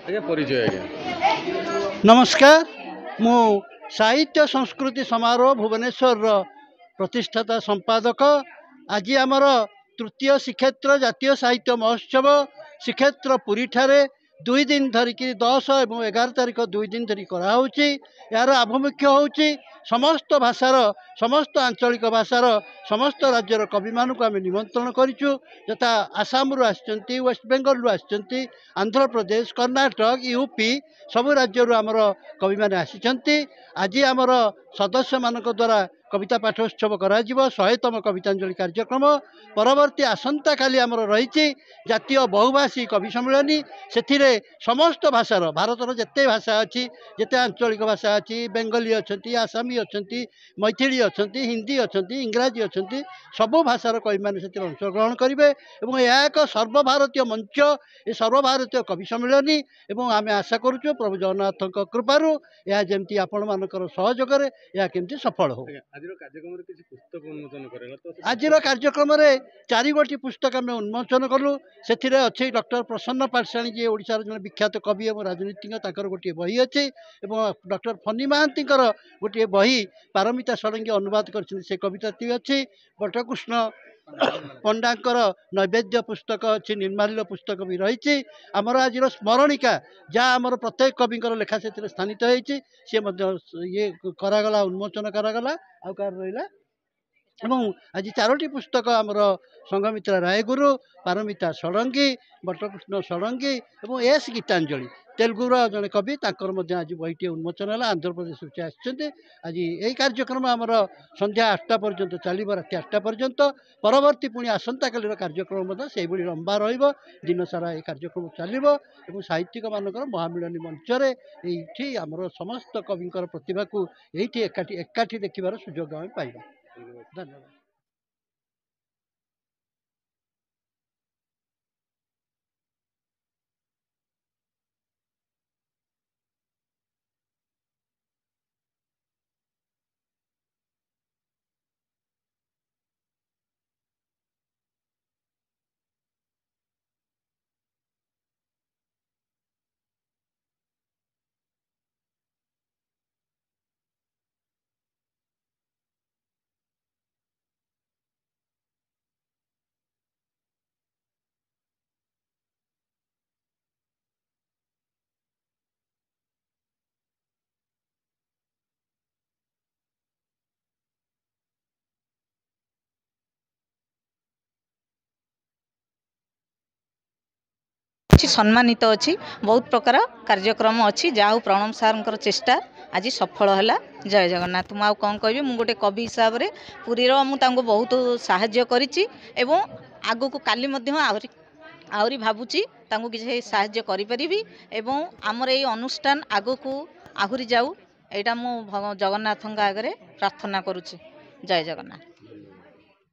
आज्ञा परिचय आज्ञा नमस्कार मु साहित्य संस्कृति समारोह भुवनेश्वर प्रतिष्ठाता संपादक आज आमर तृतीय श्रीक्षेत्र जातीय साहित्य महोत्सव श्रीक्षेत्र पुरी ठारे 2 दिन धरिकी 10 और 11 तारीख 2 दिन धरी कराऊँगी। यार आभिमुख्य होउची समस्त भाषार समस्त आंचलिक भाषार समस्त राज्यर कवि मानक आम निमंत्रण करूँ। यथा आसाम आसचंती, वेस्ट बेंगल आसचंती, आंध्र प्रदेश, कर्नाटक, यूपी सबु राज्य आमर कवि मैंने आसी। आज आमर सदस्य मान द्वारा कविता पाठोत्सव करा 100तम कवितांजलि कार्यक्रम परवर्ती आसंता काली आमर रही जातीय बहुभाषी कवि सम्मेलनी से समस्त भाषार भारतर जिते भाषा अच्छी जिते आंचलिक भाषा अच्छी बेंगली अच्छा, आसामी अच्छा, मैथिली अच्छा, हिंदी अच्छा, इंग्राजी अच्छा सबु भाषार कवि मैंने से अंशग्रहण करेंगे। यह एक सर्वभारतीय मंच ये सर्वभारतीय कवि सम्मेलनी आम आशा करुँ प्रभु जगन्नाथ कृपार यह जमी आपण मान सहयोग यह केमती सफल हो। आज कार्यक्रम में 4 गोटी पुस्तक आम उन्मोचन कलु से अच्छे डॉक्टर प्रसन्न पाठशाणी जी ओडिशार जन विख्यात कवि और राजनीतिज्ञ ताकर गोटे बही अच्छी डॉक्टर फनी महांती गोटे बही पारमिता षडंगी अनुवाद कर कविता अच्छी बटकृष्ण पंडाकर नैवेद्य पुस्तक अच्छी निर्माल्य पुस्तक भी रही आमर आज स्मरणिका जहाँ आमर प्रत्येक कवि लेखा से स्थानित होती ये करागला उन्मोचन करागला आउ कार रहा आज 4टी पुस्तक आमर संघमित्रा रायगुरु पारमिता षडंगी बटकृष्ण षडंगी और एस गीतांजलि तेलुगुर जड़े कवि आज बहीटी उन्मोचन है आंध्र प्रदेश से आज यही कार्यक्रम आमर संध्या 8टा पर्यंत चलो राति 8टा पर्यंत परवर्ती पुणी आसंता कालीर कार्यक्रम से लंबा दिन सारा ये कार्यक्रम चलो साहित्यिक मानक महामिलनी मंचरे ये आमर समस्त कवि प्रतिभा को ये एकाठी देखार सुजोग आम पाइबा। धन्यवाद। सम्मानित अच्छी बहुत प्रकार कार्यक्रम अच्छी जाऊ प्रणव सार चेष्टा आज सफल है। जय जगन्नाथ। मुझे कौन कह मुझे गोटे कवि हिसाब से पुरीर मुझे बहुत साहाय्य करी आग को काली आहरी भावुची किसी साहाय्य करी एवं आमर ये अनुष्ठान आग को आहरी जाऊ यहाँ मु जगन्नाथ आगे प्रार्थना करुच्ची। जय जगन्नाथ।